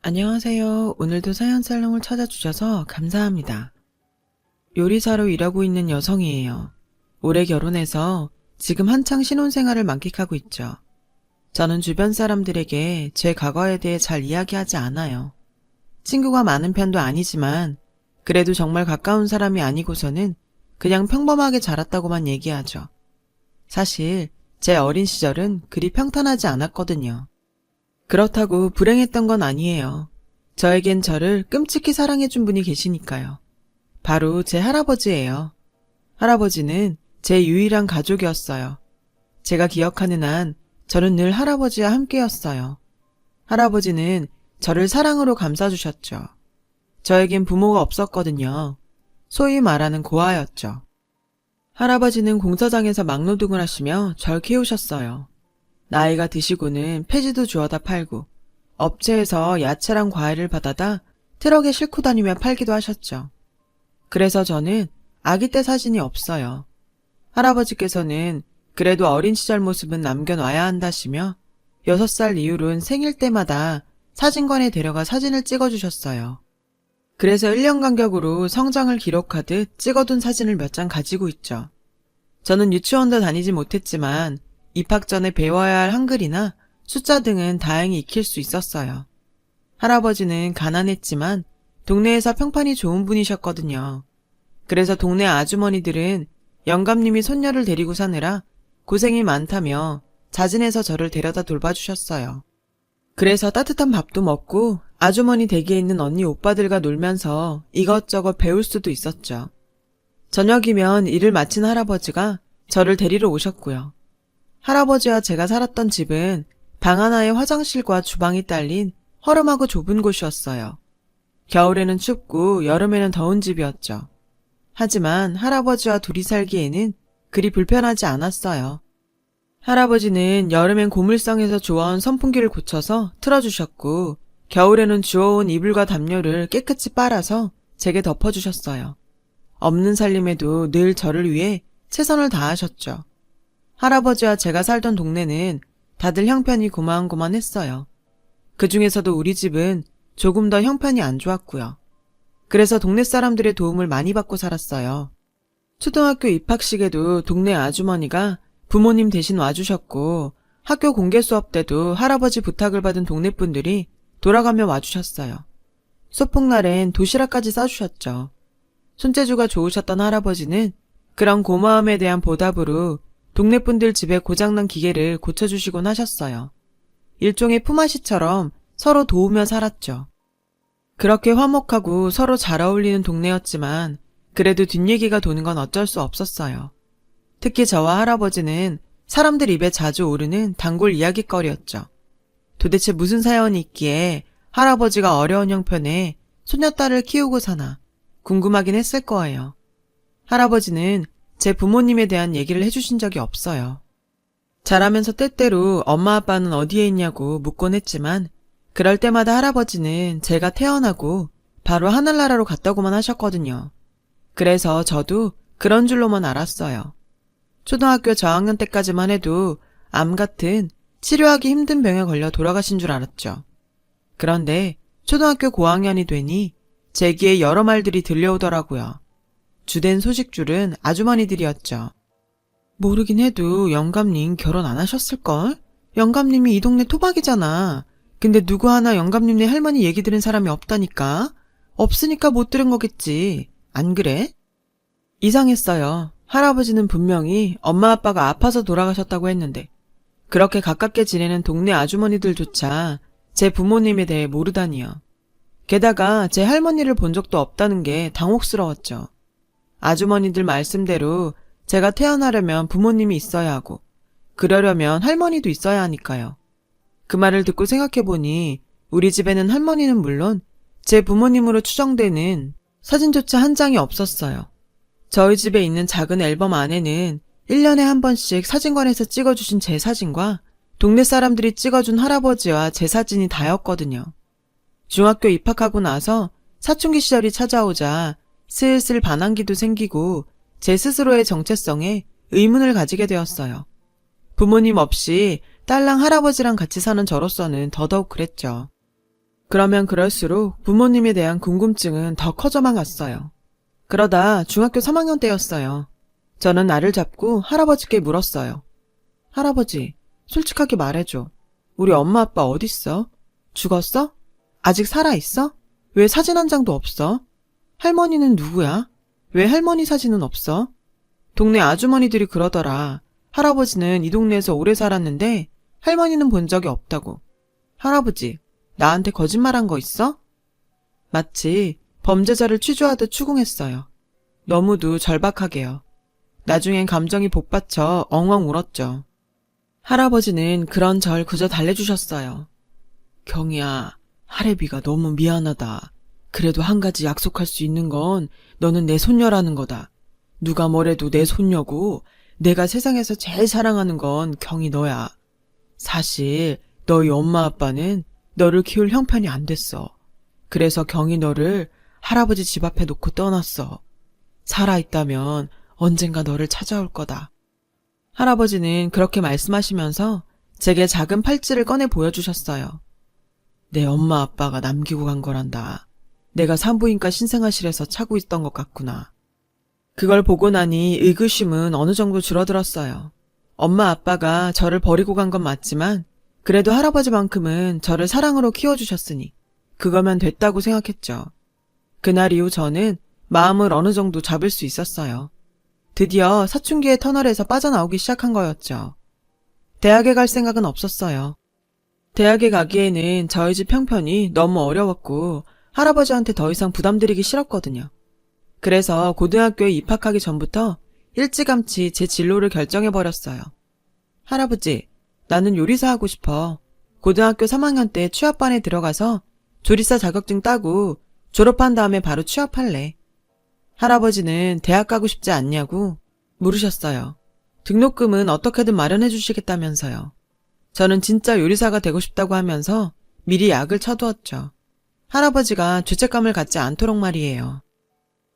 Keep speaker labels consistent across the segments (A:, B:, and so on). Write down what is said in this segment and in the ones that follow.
A: 안녕하세요. 오늘도 사연살롱을 찾아주셔서 감사합니다. 요리사로 일하고 있는 여성이에요. 올해 결혼해서 지금 한창 신혼생활을 만끽하고 있죠. 저는 주변 사람들에게 제 과거에 대해 잘 이야기하지 않아요. 친구가 많은 편도 아니지만 그래도 정말 가까운 사람이 아니고서는 그냥 평범하게 자랐다고만 얘기하죠. 사실 제 어린 시절은 그리 평탄하지 않았거든요. 그렇다고 불행했던 건 아니에요. 저에겐 저를 끔찍히 사랑해준 분이 계시니까요. 바로 제 할아버지예요. 할아버지는 제 유일한 가족이었어요. 제가 기억하는 한 저는 늘 할아버지와 함께였어요. 할아버지는 저를 사랑으로 감싸주셨죠. 저에겐 부모가 없었거든요. 소위 말하는 고아였죠. 할아버지는 공사장에서 막노동을 하시며 절 키우셨어요. 나이가 드시고는 폐지도 주워다 팔고 업체에서 야채랑 과일을 받아다 트럭에 싣고 다니며 팔기도 하셨죠. 그래서 저는 아기 때 사진이 없어요. 할아버지께서는 그래도 어린 시절 모습은 남겨놔야 한다시며 6살 이후론 생일 때마다 사진관에 데려가 사진을 찍어주셨어요. 그래서 1년 간격으로 성장을 기록하듯 찍어둔 사진을 몇 장 가지고 있죠. 저는 유치원도 다니지 못했지만 입학 전에 배워야 할 한글이나 숫자 등은 다행히 익힐 수 있었어요. 할아버지는 가난했지만 동네에서 평판이 좋은 분이셨거든요. 그래서 동네 아주머니들은 영감님이 손녀를 데리고 사느라 고생이 많다며 자진해서 저를 데려다 돌봐주셨어요. 그래서 따뜻한 밥도 먹고 아주머니 댁에 있는 언니 오빠들과 놀면서 이것저것 배울 수도 있었죠. 저녁이면 일을 마친 할아버지가 저를 데리러 오셨고요. 할아버지와 제가 살았던 집은 방 하나에 화장실과 주방이 딸린 허름하고 좁은 곳이었어요. 겨울에는 춥고 여름에는 더운 집이었죠. 하지만 할아버지와 둘이 살기에는 그리 불편하지 않았어요. 할아버지는 여름엔 고물상에서 주워온 선풍기를 고쳐서 틀어주셨고 겨울에는 주워온 이불과 담요를 깨끗이 빨아서 제게 덮어주셨어요. 없는 살림에도 늘 저를 위해 최선을 다하셨죠. 할아버지와 제가 살던 동네는 다들 형편이 고만고만했어요. 그 중에서도 우리 집은 조금 더 형편이 안 좋았고요. 그래서 동네 사람들의 도움을 많이 받고 살았어요. 초등학교 입학식에도 동네 아주머니가 부모님 대신 와주셨고 학교 공개 수업 때도 할아버지 부탁을 받은 동네 분들이 돌아가며 와주셨어요. 소풍날엔 도시락까지 싸주셨죠. 손재주가 좋으셨던 할아버지는 그런 고마움에 대한 보답으로 동네 분들 집에 고장난 기계를 고쳐주시곤 하셨어요. 일종의 품앗이처럼 서로 도우며 살았죠. 그렇게 화목하고 서로 잘 어울리는 동네였지만 그래도 뒷얘기가 도는 건 어쩔 수 없었어요. 특히 저와 할아버지는 사람들 입에 자주 오르는 단골 이야깃거리였죠. 도대체 무슨 사연이 있기에 할아버지가 어려운 형편에 소녀딸을 키우고 사나 궁금하긴 했을 거예요. 할아버지는 제 부모님에 대한 얘기를 해주신 적이 없어요. 자라면서 때때로 엄마 아빠는 어디에 있냐고 묻곤 했지만 그럴 때마다 할아버지는 제가 태어나고 바로 하늘나라로 갔다고만 하셨거든요. 그래서 저도 그런 줄로만 알았어요. 초등학교 저학년 때까지만 해도 암 같은 치료하기 힘든 병에 걸려 돌아가신 줄 알았죠. 그런데 초등학교 고학년이 되니 제 귀에 여러 말들이 들려오더라고요. 주된 소식줄은 아주머니들이었죠. 모르긴 해도 영감님 결혼 안 하셨을걸? 영감님이 이 동네 토박이잖아. 근데 누구 하나 영감님네 할머니 얘기 들은 사람이 없다니까? 없으니까 못 들은 거겠지. 안 그래? 이상했어요. 할아버지는 분명히 엄마 아빠가 아파서 돌아가셨다고 했는데 그렇게 가깝게 지내는 동네 아주머니들조차 제 부모님에 대해 모르다니요. 게다가 제 할머니를 본 적도 없다는 게 당혹스러웠죠. 아주머니들 말씀대로 제가 태어나려면 부모님이 있어야 하고 그러려면 할머니도 있어야 하니까요. 그 말을 듣고 생각해보니 우리 집에는 할머니는 물론 제 부모님으로 추정되는 사진조차 한 장이 없었어요. 저희 집에 있는 작은 앨범 안에는 1년에 한 번씩 사진관에서 찍어주신 제 사진과 동네 사람들이 찍어준 할아버지와 제 사진이 다였거든요. 중학교 입학하고 나서 사춘기 시절이 찾아오자 슬슬 반항기도 생기고 제 스스로의 정체성에 의문을 가지게 되었어요. 부모님 없이 딸랑 할아버지랑 같이 사는 저로서는 더더욱 그랬죠. 그러면 그럴수록 부모님에 대한 궁금증은 더 커져만 갔어요. 그러다 중학교 3학년 때였어요. 저는 나를 잡고 할아버지께 물었어요. 할아버지, 솔직하게 말해줘. 우리 엄마 아빠 어딨어? 죽었어? 아직 살아있어? 왜 사진 한 장도 없어? 할머니는 누구야? 왜 할머니 사진은 없어? 동네 아주머니들이 그러더라. 할아버지는 이 동네에서 오래 살았는데 할머니는 본 적이 없다고. 할아버지, 나한테 거짓말한 거 있어? 마치 범죄자를 취조하듯 추궁했어요. 너무도 절박하게요. 나중엔 감정이 복받쳐 엉엉 울었죠. 할아버지는 그런 절 그저 달래주셨어요. 경이야, 할애비가 너무 미안하다. 그래도 한 가지 약속할 수 있는 건 너는 내 손녀라는 거다. 누가 뭐래도 내 손녀고 내가 세상에서 제일 사랑하는 건 경이 너야. 사실 너희 엄마 아빠는 너를 키울 형편이 안 됐어. 그래서 경이 너를 할아버지 집 앞에 놓고 떠났어. 살아있다면 언젠가 너를 찾아올 거다. 할아버지는 그렇게 말씀하시면서 제게 작은 팔찌를 꺼내 보여주셨어요. 내 엄마 아빠가 남기고 간 거란다. 내가 산부인과 신생아실에서 차고 있던 것 같구나. 그걸 보고 나니 의구심은 어느 정도 줄어들었어요. 엄마 아빠가 저를 버리고 간 건 맞지만 그래도 할아버지만큼은 저를 사랑으로 키워주셨으니 그거면 됐다고 생각했죠. 그날 이후 저는 마음을 어느 정도 잡을 수 있었어요. 드디어 사춘기의 터널에서 빠져나오기 시작한 거였죠. 대학에 갈 생각은 없었어요. 대학에 가기에는 저희 집 형편이 너무 어려웠고 할아버지한테 더 이상 부담드리기 싫었거든요. 그래서 고등학교에 입학하기 전부터 일찌감치 제 진로를 결정해버렸어요. 할아버지, 나는 요리사 하고 싶어. 고등학교 3학년 때 취업반에 들어가서 조리사 자격증 따고 졸업한 다음에 바로 취업할래. 할아버지는 대학 가고 싶지 않냐고 물으셨어요. 등록금은 어떻게든 마련해 주시겠다면서요. 저는 진짜 요리사가 되고 싶다고 하면서 미리 약을 쳐두었죠. 할아버지가 죄책감을 갖지 않도록 말이에요.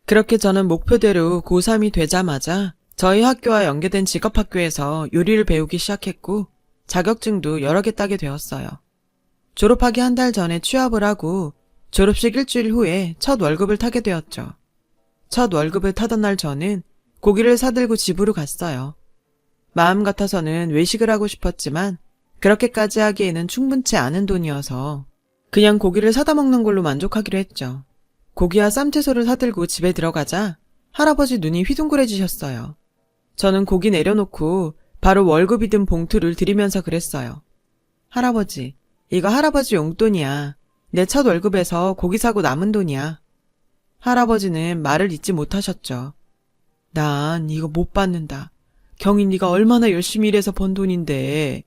A: 그렇게 저는 목표대로 고3이 되자마자 저희 학교와 연계된 직업학교에서 요리를 배우기 시작했고 자격증도 여러 개 따게 되었어요. 졸업하기 한 달 전에 취업을 하고 졸업식 일주일 후에 첫 월급을 타게 되었죠. 첫 월급을 타던 날 저는 고기를 사들고 집으로 갔어요. 마음 같아서는 외식을 하고 싶었지만 그렇게까지 하기에는 충분치 않은 돈이어서 그냥 고기를 사다 먹는 걸로 만족하기로 했죠. 고기와 쌈채소를 사들고 집에 들어가자 할아버지 눈이 휘둥그레지셨어요. 저는 고기 내려놓고 바로 월급이 든 봉투를 드리면서 그랬어요. 할아버지, 이거 할아버지 용돈이야. 내 첫 월급에서 고기 사고 남은 돈이야. 할아버지는 말을 잇지 못하셨죠. 난 이거 못 받는다. 경이 네가 얼마나 열심히 일해서 번 돈인데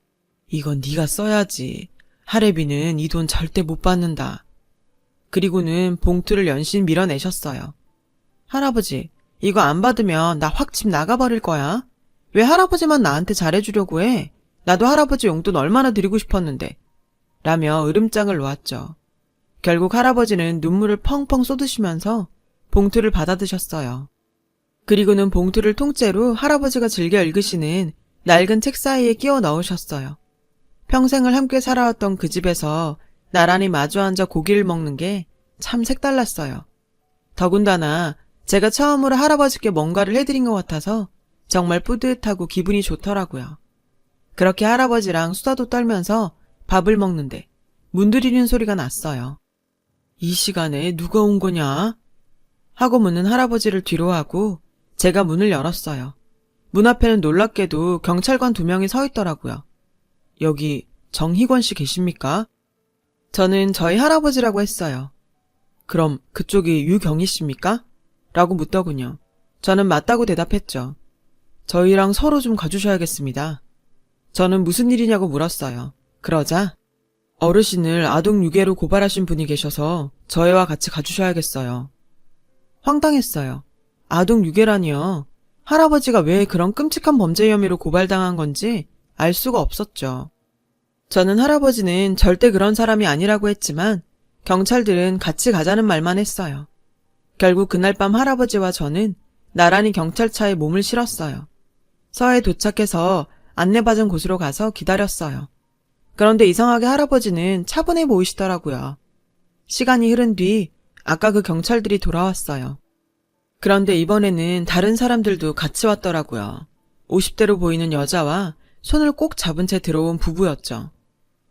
A: 이건 네가 써야지. 할애비는 이 돈 절대 못 받는다. 그리고는 봉투를 연신 밀어내셨어요. 할아버지, 이거 안 받으면 나 확 집 나가버릴 거야. 왜 할아버지만 나한테 잘해주려고 해? 나도 할아버지 용돈 얼마나 드리고 싶었는데. 라며 으름장을 놓았죠. 결국 할아버지는 눈물을 펑펑 쏟으시면서 봉투를 받아드셨어요. 그리고는 봉투를 통째로 할아버지가 즐겨 읽으시는 낡은 책 사이에 끼워 넣으셨어요. 평생을 함께 살아왔던 그 집에서 나란히 마주 앉아 고기를 먹는 게 참 색달랐어요. 더군다나 제가 처음으로 할아버지께 뭔가를 해드린 것 같아서 정말 뿌듯하고 기분이 좋더라고요. 그렇게 할아버지랑 수다도 떨면서 밥을 먹는데 문드리는 소리가 났어요. 이 시간에 누가 온 거냐? 하고 묻는 할아버지를 뒤로 하고 제가 문을 열었어요. 문 앞에는 놀랍게도 경찰관 2명이 서 있더라고요. 여기 정희권 씨 계십니까? 저는 저희 할아버지라고 했어요. 그럼 그쪽이 유경희 씨입니까? 라고 묻더군요. 저는 맞다고 대답했죠. 저희랑 서로 좀 가주셔야겠습니다. 저는 무슨 일이냐고 물었어요. 그러자 어르신을 아동 유괴로 고발하신 분이 계셔서 저희와 같이 가주셔야겠어요. 황당했어요. 아동 유괴라니요. 할아버지가 왜 그런 끔찍한 범죄 혐의로 고발당한 건지 알 수가 없었죠. 저는 할아버지는 절대 그런 사람이 아니라고 했지만 경찰들은 같이 가자는 말만 했어요. 결국 그날 밤 할아버지와 저는 나란히 경찰차에 몸을 실었어요. 서해 도착해서 안내받은 곳으로 가서 기다렸어요. 그런데 이상하게 할아버지는 차분해 보이시더라고요. 시간이 흐른 뒤 아까 그 경찰들이 돌아왔어요. 그런데 이번에는 다른 사람들도 같이 왔더라고요. 50대로 보이는 여자와 손을 꼭 잡은 채 들어온 부부였죠.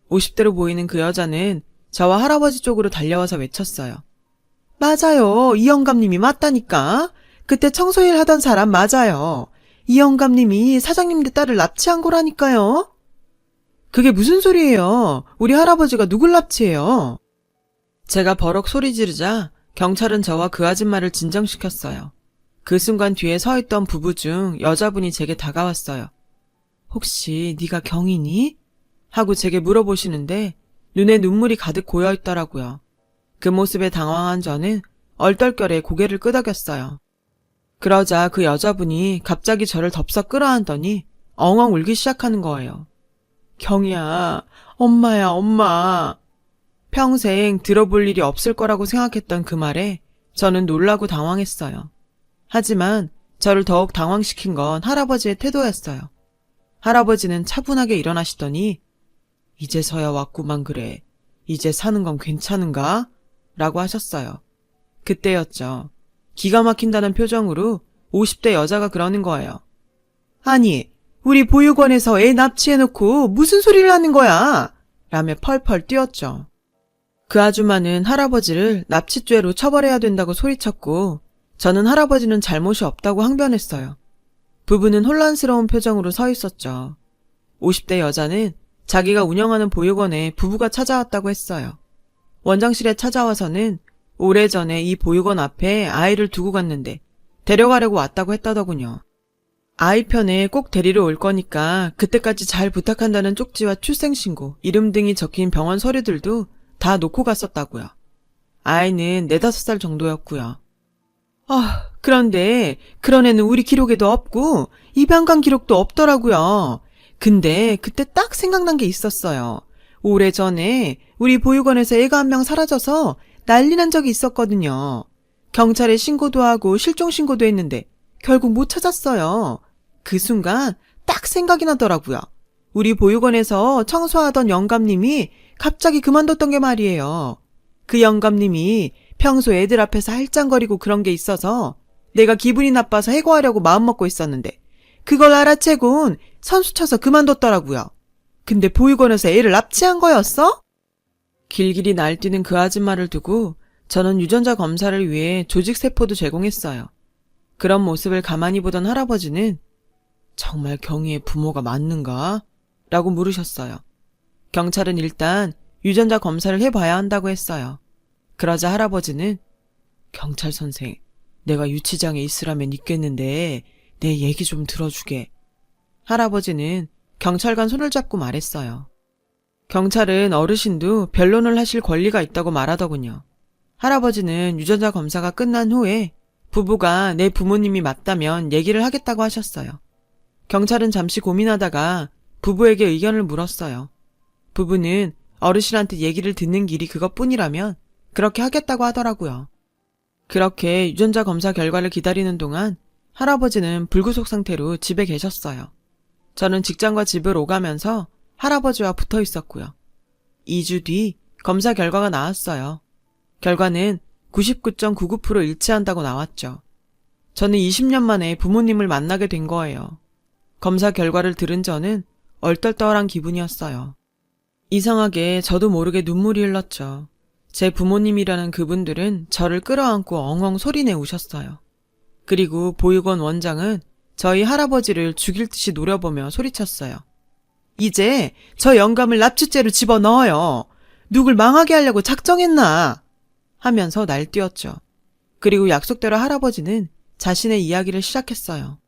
A: 50대로 보이는 그 여자는 저와 할아버지 쪽으로 달려와서 외쳤어요. 맞아요. 이 영감님이 맞다니까. 그때 청소일 하던 사람 맞아요. 이 영감님이 사장님네 딸을 납치한 거라니까요. 그게 무슨 소리예요? 우리 할아버지가 누굴 납치해요? 제가 버럭 소리 지르자 경찰은 저와 그 아줌마를 진정시켰어요. 그 순간 뒤에 서 있던 부부 중 여자분이 제게 다가왔어요. 혹시 네가 경이니? 하고 제게 물어보시는데 눈에 눈물이 가득 고여 있더라고요. 그 모습에 당황한 저는 얼떨결에 고개를 끄덕였어요. 그러자 그 여자분이 갑자기 저를 덥석 끌어안더니 엉엉 울기 시작하는 거예요. 경이야, 엄마야, 엄마. 평생 들어볼 일이 없을 거라고 생각했던 그 말에 저는 놀라고 당황했어요. 하지만 저를 더욱 당황시킨 건 할아버지의 태도였어요. 할아버지는 차분하게 일어나시더니 이제서야 왔구만 그래. 이제 사는 건 괜찮은가? 라고 하셨어요. 그때였죠. 기가 막힌다는 표정으로 50대 여자가 그러는 거예요. 아니, 우리 보육원에서 애 납치해놓고 무슨 소리를 하는 거야? 라며 펄펄 뛰었죠. 그 아줌마는 할아버지를 납치죄로 처벌해야 된다고 소리쳤고 저는 할아버지는 잘못이 없다고 항변했어요. 부부는 혼란스러운 표정으로 서 있었죠. 50대 여자는 자기가 운영하는 보육원에 부부가 찾아왔다고 했어요. 원장실에 찾아와서는 오래전에 이 보육원 앞에 아이를 두고 갔는데 데려가려고 왔다고 했다더군요. 아이 편에 꼭 데리러 올 거니까 그때까지 잘 부탁한다는 쪽지와 출생신고, 이름 등이 적힌 병원 서류들도 다 놓고 갔었다고요. 아이는 4, 5살 정도였고요. 그런데 그런 애는 우리 기록에도 없고 입양관 기록도 없더라고요. 근데 그때 딱 생각난 게 있었어요. 오래전에 우리 보육원에서 애가 한 명 사라져서 난리 난 적이 있었거든요. 경찰에 신고도 하고 실종 신고도 했는데 결국 못 찾았어요. 그 순간 딱 생각이 나더라고요. 우리 보육원에서 청소하던 영감님이 갑자기 그만뒀던 게 말이에요. 그 영감님이 평소 애들 앞에서 할짱거리고 그런 게 있어서 내가 기분이 나빠서 해고하려고 마음먹고 있었는데 그걸 알아채곤 선수 쳐서 그만뒀더라고요. 근데 보육원에서 애를 납치한 거였어? 길길이 날뛰는 그 아줌마를 두고 저는 유전자 검사를 위해 조직세포도 제공했어요. 그런 모습을 가만히 보던 할아버지는 정말 경희의 부모가 맞는가? 라고 물으셨어요. 경찰은 일단 유전자 검사를 해봐야 한다고 했어요. 그러자 할아버지는 경찰 선생, 내가 유치장에 있으라면 있겠는데 내 얘기 좀 들어주게. 할아버지는 경찰관 손을 잡고 말했어요. 경찰은 어르신도 변론을 하실 권리가 있다고 말하더군요. 할아버지는 유전자 검사가 끝난 후에 부부가 내 부모님이 맞다면 얘기를 하겠다고 하셨어요. 경찰은 잠시 고민하다가 부부에게 의견을 물었어요. 부부는 어르신한테 얘기를 듣는 길이 그것뿐이라면 그렇게 하겠다고 하더라고요. 그렇게 유전자 검사 결과를 기다리는 동안 할아버지는 불구속 상태로 집에 계셨어요. 저는 직장과 집을 오가면서 할아버지와 붙어 있었고요. 2주 뒤 검사 결과가 나왔어요. 결과는 99.99% 일치한다고 나왔죠. 저는 20년 만에 부모님을 만나게 된 거예요. 검사 결과를 들은 저는 얼떨떨한 기분이었어요. 이상하게 저도 모르게 눈물이 흘렀죠. 제 부모님이라는 그분들은 저를 끌어안고 엉엉 소리내 우셨어요. 그리고 보육원 원장은 저희 할아버지를 죽일 듯이 노려보며 소리쳤어요. 이제 저 영감을 납치죄로 집어넣어요. 누굴 망하게 하려고 작정했나? 하면서 날뛰었죠. 그리고 약속대로 할아버지는 자신의 이야기를 시작했어요.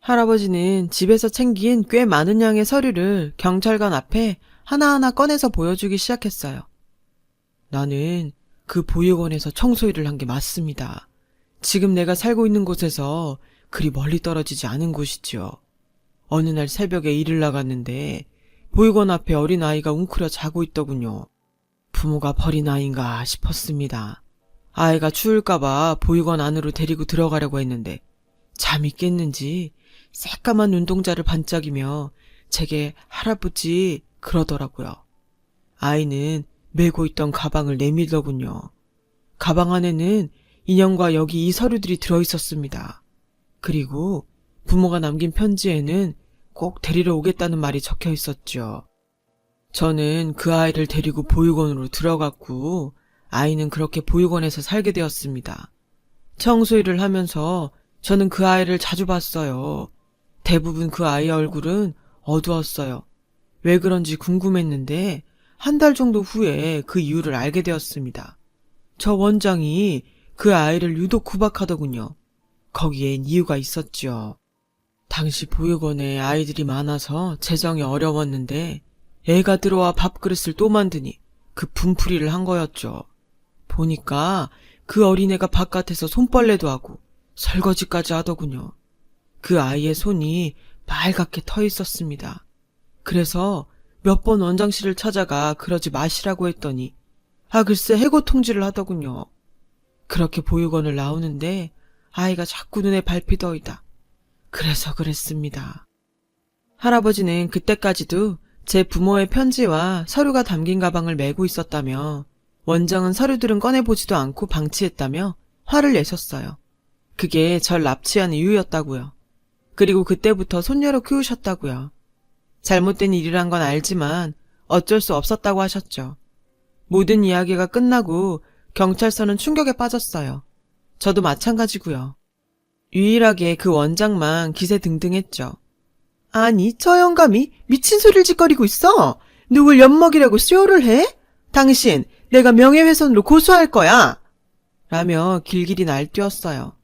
A: 할아버지는 집에서 챙긴 꽤 많은 양의 서류를 경찰관 앞에 하나하나 꺼내서 보여주기 시작했어요. 나는 그 보육원에서 청소일을 한 게 맞습니다. 지금 내가 살고 있는 곳에서 그리 멀리 떨어지지 않은 곳이지요. 어느 날 새벽에 일을 나갔는데 보육원 앞에 어린아이가 웅크려 자고 있더군요. 부모가 버린 아이인가 싶었습니다. 아이가 추울까봐 보육원 안으로 데리고 들어가려고 했는데 잠이 깼는지 새까만 눈동자를 반짝이며 제게 할아버지 그러더라고요. 아이는 메고 있던 가방을 내밀더군요. 가방 안에는 인형과 여기 이 서류들이 들어있었습니다. 그리고 부모가 남긴 편지에는 꼭 데리러 오겠다는 말이 적혀 있었죠. 저는 그 아이를 데리고 보육원으로 들어갔고 아이는 그렇게 보육원에서 살게 되었습니다. 청소일을 하면서 저는 그 아이를 자주 봤어요. 대부분 그 아이의 얼굴은 어두웠어요. 왜 그런지 궁금했는데 한 달 정도 후에 그 이유를 알게 되었습니다. 저 원장이 그 아이를 유독 구박하더군요. 거기엔 이유가 있었죠. 당시 보육원에 아이들이 많아서 재정이 어려웠는데 애가 들어와 밥그릇을 또 만드니 그 분풀이를 한 거였죠. 보니까 그 어린애가 바깥에서 손빨래도 하고 설거지까지 하더군요. 그 아이의 손이 빨갛게 터 있었습니다. 그래서 몇 번 원장실을 찾아가 그러지 마시라고 했더니 글쎄 해고 통지를 하더군요. 그렇게 보육원을 나오는데 아이가 자꾸 눈에 밟히더이다. 그래서 그랬습니다. 할아버지는 그때까지도 제 부모의 편지와 서류가 담긴 가방을 메고 있었다며 원장은 서류들은 꺼내보지도 않고 방치했다며 화를 내셨어요. 그게 절 납치한 이유였다고요. 그리고 그때부터 손녀로 키우셨다고요. 잘못된 일이란 건 알지만 어쩔 수 없었다고 하셨죠. 모든 이야기가 끝나고 경찰서는 충격에 빠졌어요. 저도 마찬가지고요. 유일하게 그 원장만 기세등등했죠. 아니, 저 영감이 미친 소리를 짓거리고 있어. 누굴 엿먹이라고 쇼를 해? 당신, 내가 명예훼손으로 고소할 거야. 라며 길길이 날뛰었어요.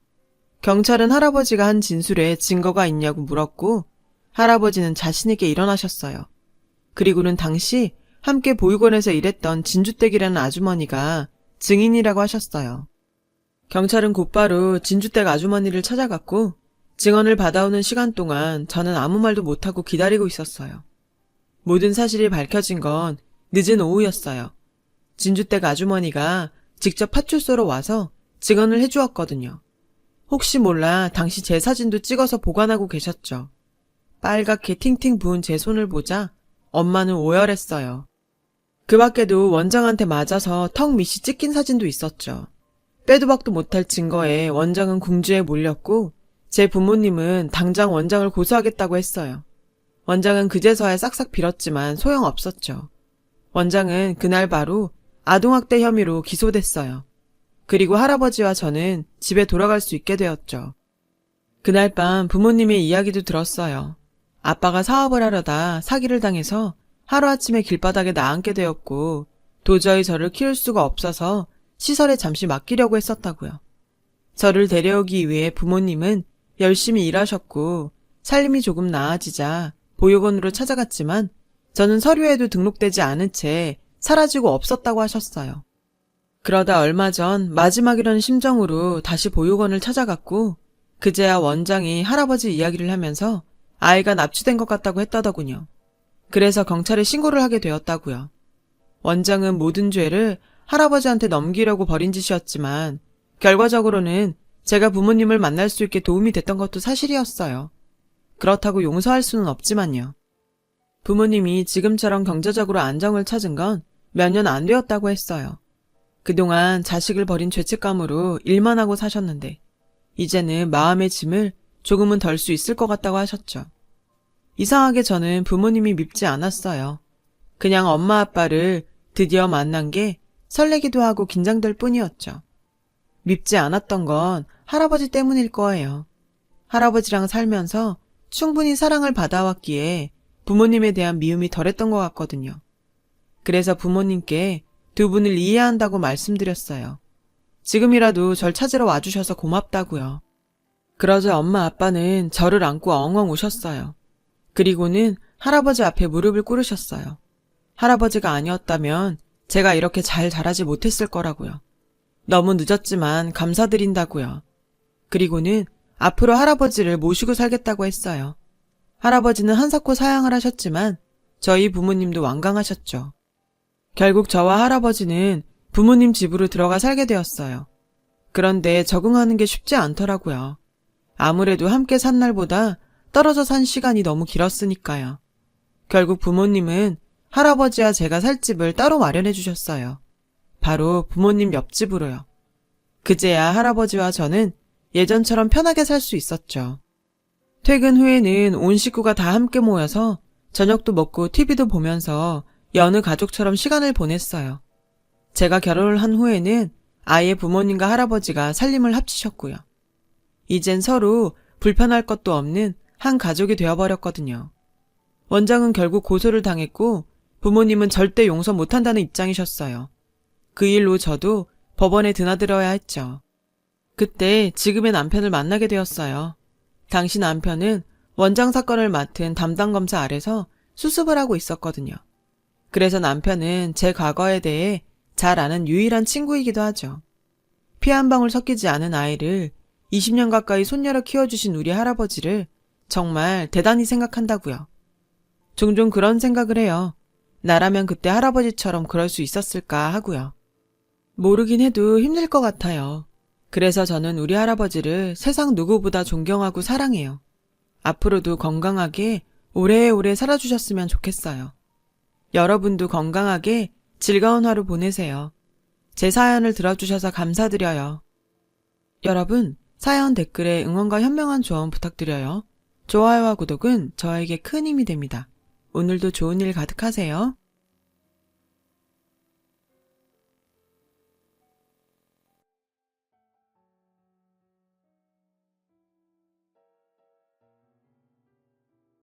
A: 경찰은 할아버지가 한 진술에 증거가 있냐고 물었고 할아버지는 자신있게 일어나셨어요. 그리고는 당시 함께 보육원에서 일했던 진주댁이라는 아주머니가 증인이라고 하셨어요. 경찰은 곧바로 진주댁 아주머니를 찾아갔고 증언을 받아오는 시간 동안 저는 아무 말도 못하고 기다리고 있었어요. 모든 사실이 밝혀진 건 늦은 오후였어요. 진주댁 아주머니가 직접 파출소로 와서 증언을 해주었거든요. 혹시 몰라 당시 제 사진도 찍어서 보관하고 계셨죠. 빨갛게 팅팅 부은 제 손을 보자 엄마는 오열했어요. 그 밖에도 원장한테 맞아서 턱 밑이 찢긴 사진도 있었죠. 빼도 박도 못할 증거에 원장은 궁지에 몰렸고 제 부모님은 당장 원장을 고소하겠다고 했어요. 원장은 그제서야 싹싹 빌었지만 소용없었죠. 원장은 그날 바로 아동학대 혐의로 기소됐어요. 그리고 할아버지와 저는 집에 돌아갈 수 있게 되었죠. 그날 밤 부모님의 이야기도 들었어요. 아빠가 사업을 하려다 사기를 당해서 하루아침에 길바닥에 나앉게 되었고 도저히 저를 키울 수가 없어서 시설에 잠시 맡기려고 했었다고요. 저를 데려오기 위해 부모님은 열심히 일하셨고 살림이 조금 나아지자 보육원으로 찾아갔지만 저는 서류에도 등록되지 않은 채 사라지고 없었다고 하셨어요. 그러다 얼마 전 마지막이라는 심정으로 다시 보육원을 찾아갔고 그제야 원장이 할아버지 이야기를 하면서 아이가 납치된 것 같다고 했다더군요. 그래서 경찰에 신고를 하게 되었다고요. 원장은 모든 죄를 할아버지한테 넘기려고 벌인 짓이었지만 결과적으로는 제가 부모님을 만날 수 있게 도움이 됐던 것도 사실이었어요. 그렇다고 용서할 수는 없지만요. 부모님이 지금처럼 경제적으로 안정을 찾은 건 몇 년 안 되었다고 했어요. 그동안 자식을 버린 죄책감으로 일만 하고 사셨는데 이제는 마음의 짐을 조금은 덜 수 있을 것 같다고 하셨죠. 이상하게 저는 부모님이 밉지 않았어요. 그냥 엄마 아빠를 드디어 만난 게 설레기도 하고 긴장될 뿐이었죠. 밉지 않았던 건 할아버지 때문일 거예요. 할아버지랑 살면서 충분히 사랑을 받아왔기에 부모님에 대한 미움이 덜했던 것 같거든요. 그래서 부모님께 두 분을 이해한다고 말씀드렸어요. 지금이라도 절 찾으러 와주셔서 고맙다고요. 그러자 엄마 아빠는 저를 안고 엉엉 우셨어요. 그리고는 할아버지 앞에 무릎을 꿇으셨어요. 할아버지가 아니었다면 제가 이렇게 잘 자라지 못했을 거라고요. 너무 늦었지만 감사드린다고요. 그리고는 앞으로 할아버지를 모시고 살겠다고 했어요. 할아버지는 한사코 사양을 하셨지만 저희 부모님도 완강하셨죠. 결국 저와 할아버지는 부모님 집으로 들어가 살게 되었어요. 그런데 적응하는 게 쉽지 않더라고요. 아무래도 함께 산 날보다 떨어져 산 시간이 너무 길었으니까요. 결국 부모님은 할아버지와 제가 살 집을 따로 마련해 주셨어요. 바로 부모님 옆집으로요. 그제야 할아버지와 저는 예전처럼 편하게 살 수 있었죠. 퇴근 후에는 온 식구가 다 함께 모여서 저녁도 먹고 TV도 보면서 여느 가족처럼 시간을 보냈어요. 제가 결혼을 한 후에는 아이의 부모님과 할아버지가 살림을 합치셨고요. 이젠 서로 불편할 것도 없는 한 가족이 되어버렸거든요. 원장은 결국 고소를 당했고 부모님은 절대 용서 못한다는 입장이셨어요. 그 일로 저도 법원에 드나들어야 했죠. 그때 지금의 남편을 만나게 되었어요. 당시 남편은 원장 사건을 맡은 담당 검사 아래서 수습을 하고 있었거든요. 그래서 남편은 제 과거에 대해 잘 아는 유일한 친구이기도 하죠. 피 한 방울 섞이지 않은 아이를 20년 가까이 손녀로 키워주신 우리 할아버지를 정말 대단히 생각한다고요. 종종 그런 생각을 해요. 나라면 그때 할아버지처럼 그럴 수 있었을까 하고요. 모르긴 해도 힘들 것 같아요. 그래서 저는 우리 할아버지를 세상 누구보다 존경하고 사랑해요. 앞으로도 건강하게 오래오래 살아주셨으면 좋겠어요. 여러분도 건강하게 즐거운 하루 보내세요. 제 사연을 들어주셔서 감사드려요. 여러분, 사연 댓글에 응원과 현명한 조언 부탁드려요. 좋아요와 구독은 저에게 큰 힘이 됩니다. 오늘도 좋은 일 가득하세요.